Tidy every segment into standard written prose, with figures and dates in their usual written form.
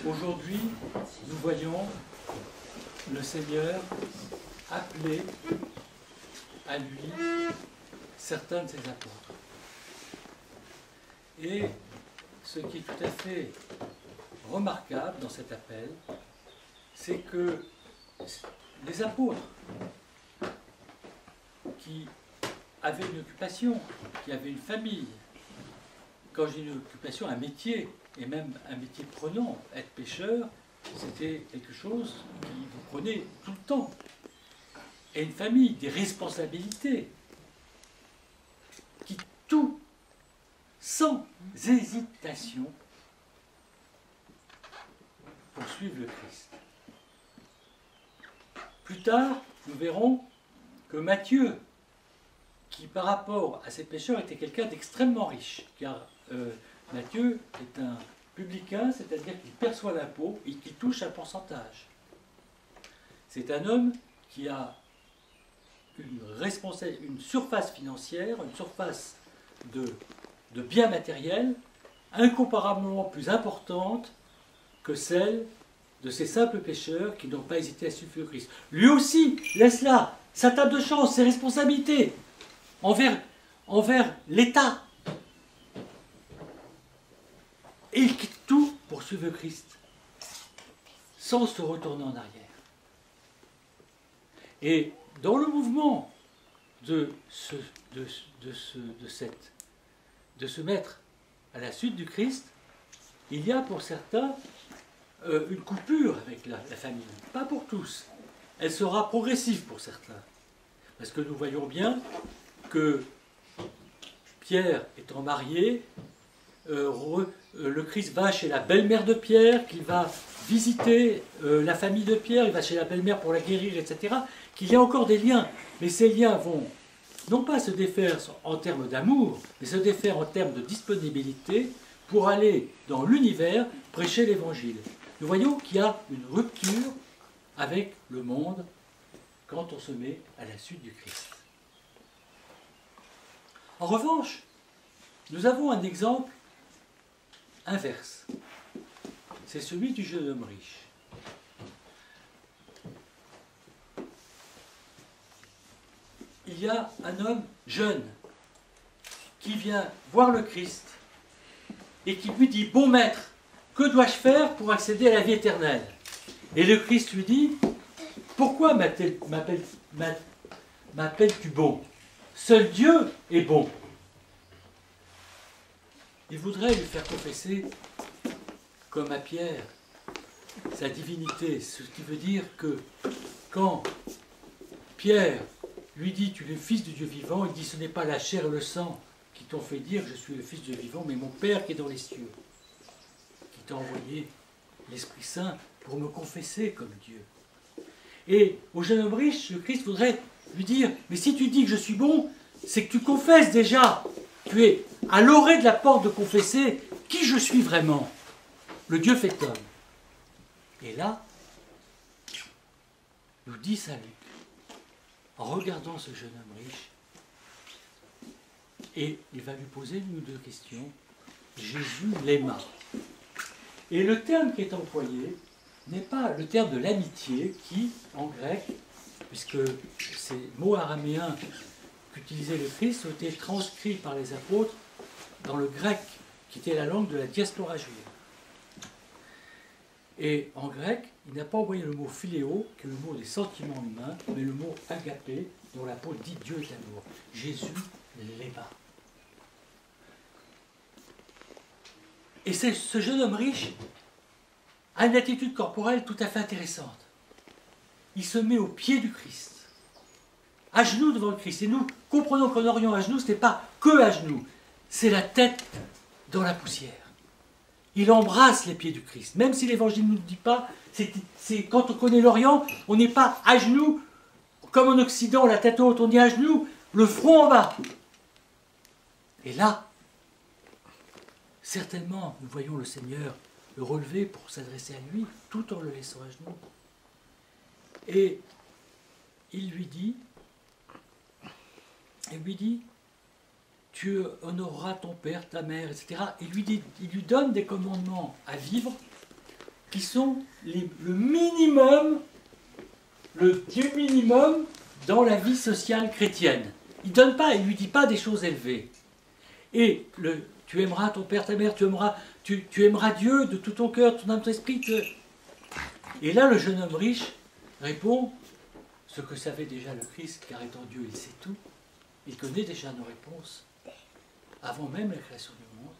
Aujourd'hui, nous voyons le Seigneur appeler à lui certains de ses apôtres. Et ce qui est tout à fait remarquable dans cet appel, c'est que les apôtres qui avaient une occupation, qui avaient une famille, quand j'ai une occupation, un métier, et même un métier prenant, être pêcheur, c'était quelque chose qui vous prenait tout le temps. Et une famille, des responsabilités, qui tout, sans hésitation, poursuivent le Christ. Plus tard, nous verrons que Matthieu, qui par rapport à ces pêcheurs était quelqu'un d'extrêmement riche, car Matthieu est un publicain, c'est-à-dire qu'il perçoit l'impôt et qui touche un pourcentage. C'est un homme qui a une surface financière, une surface de biens matériels incomparablement plus importante que celle de ces simples pêcheurs qui n'ont pas hésité à suivre le Christ. Lui aussi laisse là sa table de chance, ses responsabilités envers l'État. Et il quitte tout pour suivre le Christ, sans se retourner en arrière. Et dans le mouvement de se mettre à la suite du Christ, il y a pour certains une coupure avec la famille. Pas pour tous. Elle sera progressive pour certains. Parce que nous voyons bien que Pierre étant marié, le Christ va chez la belle-mère de Pierre, qu'il va visiter la famille de Pierre, il va chez la belle-mère pour la guérir, etc. Qu'il y a encore des liens, mais ces liens vont non pas se défaire en termes d'amour, mais se défaire en termes de disponibilité pour aller dans l'univers prêcher l'Évangile. Nous voyons qu'il y a une rupture avec le monde quand on se met à la suite du Christ. En revanche, nous avons un exemple inverse. C'est celui du jeune homme riche. Il y a un homme jeune qui vient voir le Christ et qui lui dit « Bon maître, que dois-je faire pour accéder à la vie éternelle ?» Et le Christ lui dit « Pourquoi m'appelles-tu bon? Seul Dieu est bon. » Il voudrait lui faire confesser, comme à Pierre, sa divinité, ce qui veut dire que quand Pierre lui dit « Tu es le Fils du Dieu vivant », il dit « Ce n'est pas la chair et le sang qui t'ont fait dire « Je suis le Fils du Dieu vivant », mais mon Père qui est dans les cieux, qui t'a envoyé l'Esprit Saint pour me confesser comme Dieu. » Et au jeune homme riche, le Christ voudrait lui dire « Mais si tu dis que je suis bon, c'est que tu confesses déjà. Tu es à l'orée de la porte de confesser qui je suis vraiment, le Dieu fait homme. » Et là, nous dit Saint Luc, en regardant ce jeune homme riche, et il va lui poser une ou deux questions. Jésus l'aima. Et le terme qui est employé n'est pas le terme de l'amitié qui, en grec, puisque ces mots araméens qu'utilisait le Christ ont été transcrits par les apôtres dans le grec, qui était la langue de la diaspora juive. Et en grec, il n'a pas envoyé le mot philéo, qui est le mot des sentiments humains, mais le mot agapé, dont l'apôtre dit Dieu est amour. Jésus l'aima. Et ce jeune homme riche a une attitude corporelle tout à fait intéressante. Il se met au pied du Christ, à genoux devant le Christ. Et nous comprenons qu'en Orient, à genoux, ce n'est pas que à genoux, c'est la tête dans la poussière. Il embrasse les pieds du Christ. Même si l'Évangile ne nous dit pas, c'est quand on connaît l'Orient, on n'est pas à genoux, comme en Occident, la tête haute, on est à genoux, le front en bas. Et là, certainement, nous voyons le Seigneur le relever pour s'adresser à lui, tout en le laissant à genoux. Et il lui dit, tu honoreras ton père, ta mère, etc. Il lui donne des commandements à vivre qui sont le minimum, du minimum dans la vie sociale chrétienne. Il ne lui dit pas des choses élevées. Et tu aimeras ton père, ta mère, tu aimeras Dieu de tout ton cœur, ton âme, ton esprit. Et là, le jeune homme riche répond ce que savait déjà le Christ, car étant Dieu, il sait tout. Il connaît déjà nos réponses avant même la création du monde.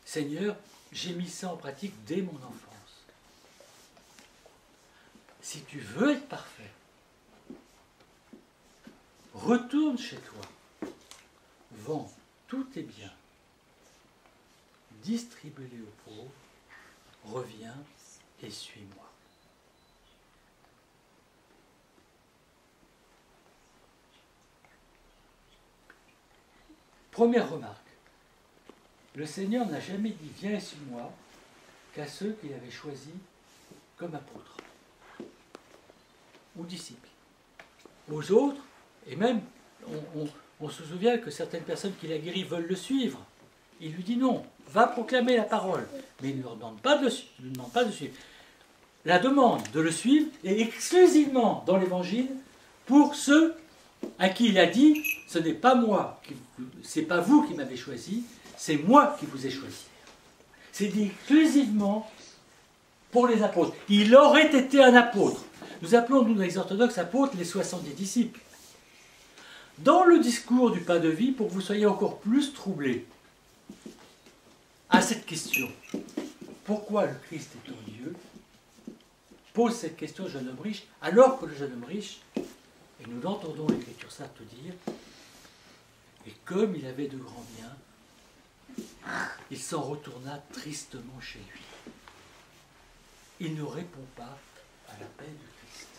Seigneur, j'ai mis ça en pratique dès mon enfance. Si tu veux être parfait, retourne chez toi, vends tous tes biens, distribue-les aux pauvres, reviens et suis-moi. Première remarque. Le Seigneur n'a jamais dit « Viens et suis-moi » qu'à ceux qu'il avait choisis comme apôtres ou disciples. Aux autres, et même, on se souvient que certaines personnes qu'il a guéries veulent le suivre. Il lui dit non, va proclamer la parole. Mais il ne leur demande pas de le suivre. La demande de le suivre est exclusivement dans l'Évangile pour ceux à qui il a dit « Ce n'est pas moi, c'est pas vous qui m'avez choisi, c'est moi qui vous ai choisi. » C'est dit exclusivement pour les apôtres. Il aurait été un apôtre. Nous appelons, nous, les orthodoxes, apôtres, les 70 disciples. Dans le discours du pain de vie, pour que vous soyez encore plus troublés à cette question, pourquoi le Christ étant Dieu, pose cette question au jeune homme riche, alors que le jeune homme riche, et nous l'entendons l'Écriture sainte dire, et comme il avait de grands biens, il s'en retourna tristement chez lui. Il ne répond pas à l'appel du Christ.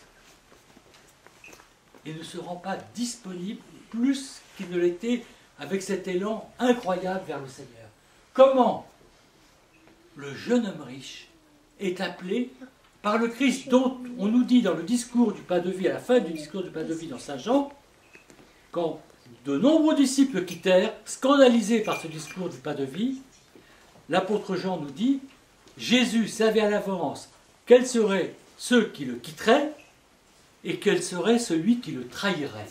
Il ne se rend pas disponible plus qu'il ne l'était avec cet élan incroyable vers le Seigneur. Comment le jeune homme riche est appelé par le Christ, dont on nous dit dans le discours du pain de vie, à la fin du discours du pain de vie dans Saint Jean, quand de nombreux disciples le quittèrent, scandalisés par ce discours du pain de vie, l'apôtre Jean nous dit, Jésus savait à l'avance quels seraient ceux qui le quitteraient et quel serait celui qui le trahirait.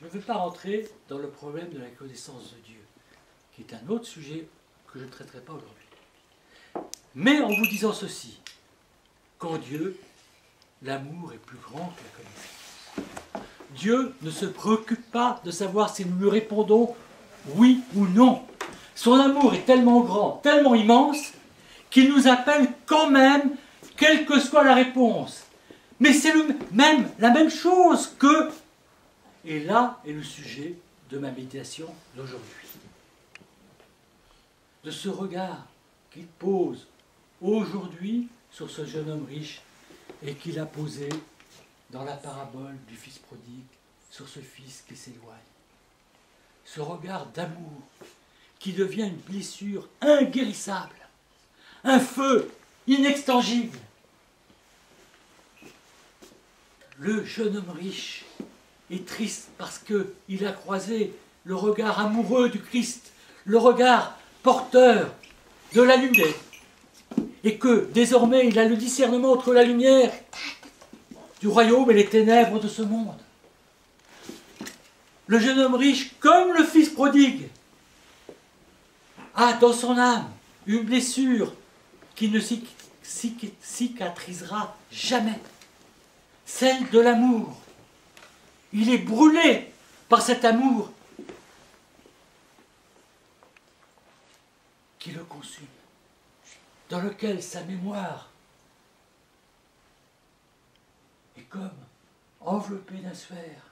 Je ne veux pas rentrer dans le problème de la connaissance de Dieu, qui est un autre sujet que je ne traiterai pas aujourd'hui. Mais en vous disant ceci, qu'en Dieu, l'amour est plus grand que la connaissance. Dieu ne se préoccupe pas de savoir si nous lui répondons oui ou non. Son amour est tellement grand, tellement immense, qu'il nous appelle quand même, quelle que soit la réponse. Mais c'est la même chose que... Et là est le sujet de ma méditation d'aujourd'hui. De ce regard qu'il pose aujourd'hui sur ce jeune homme riche et qu'il a posé dans la parabole du fils prodigue sur ce fils qui s'éloigne. Ce regard d'amour qui devient une blessure inguérissable, un feu inextinguible. Le jeune homme riche est triste parce qu'il a croisé le regard amoureux du Christ, le regard porteur de la lumière, et que désormais il a le discernement entre la lumière du royaume et les ténèbres de ce monde. Le jeune homme riche, comme le fils prodigue, a dans son âme une blessure qui ne cicatrisera jamais, celle de l'amour. Il est brûlé par cet amour qui le consume, dans lequel sa mémoire est comme enveloppée d'un suaire,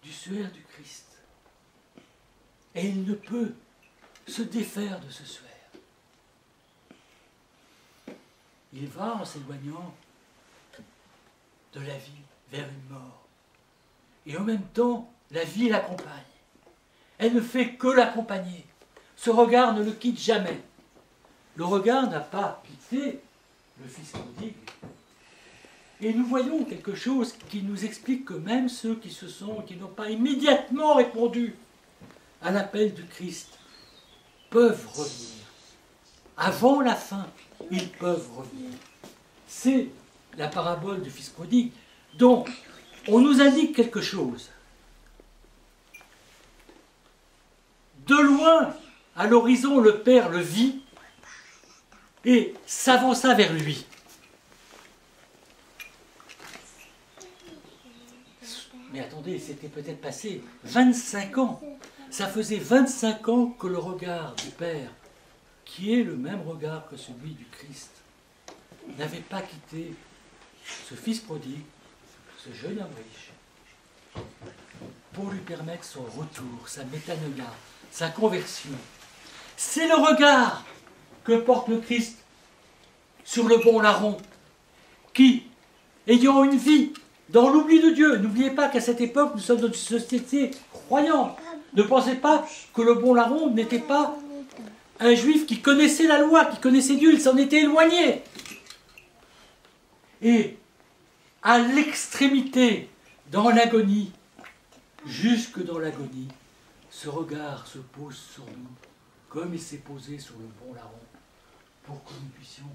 du suaire du Christ. Et il ne peut se défaire de ce suaire. Il va en s'éloignant de la vie vers une mort. Et en même temps, la vie l'accompagne. Elle ne fait que l'accompagner. Ce regard ne le quitte jamais. Le regard n'a pas quitté le fils prodigue. Et nous voyons quelque chose qui nous explique que même ceux qui n'ont pas immédiatement répondu à l'appel du Christ, peuvent revenir. Avant la fin, ils peuvent revenir. C'est la parabole du fils prodigue. Donc, on nous indique quelque chose. De loin, à l'horizon, le père le vit et s'avança vers lui. Mais attendez, c'était peut-être passé 25 ans. Ça faisait 25 ans que le regard du Père, qui est le même regard que celui du Christ, n'avait pas quitté ce fils prodigue, ce jeune homme riche, pour lui permettre son retour, sa métanoïa, sa conversion. C'est le regard que porte le Christ sur le bon larron, qui, ayant une vie dans l'oubli de Dieu, n'oubliez pas qu'à cette époque, nous sommes dans une société croyante. Ne pensez pas que le bon larron n'était pas un juif qui connaissait la loi, qui connaissait Dieu, il s'en était éloigné. Et à l'extrémité, dans l'agonie, jusque dans l'agonie, ce regard se pose sur nous, comme il s'est posé sur le bon larron, pour que nous puissions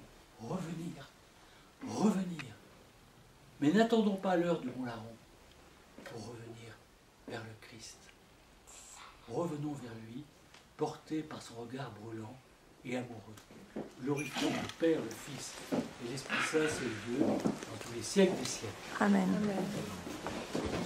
revenir. Mais n'attendons pas l'heure du bon larron pour revenir vers le Christ. Revenons vers lui, portés par son regard brûlant et amoureux. Glorifions le Père, le Fils et l'Esprit Saint, c'est Dieu, dans tous les siècles des siècles. Amen. Amen.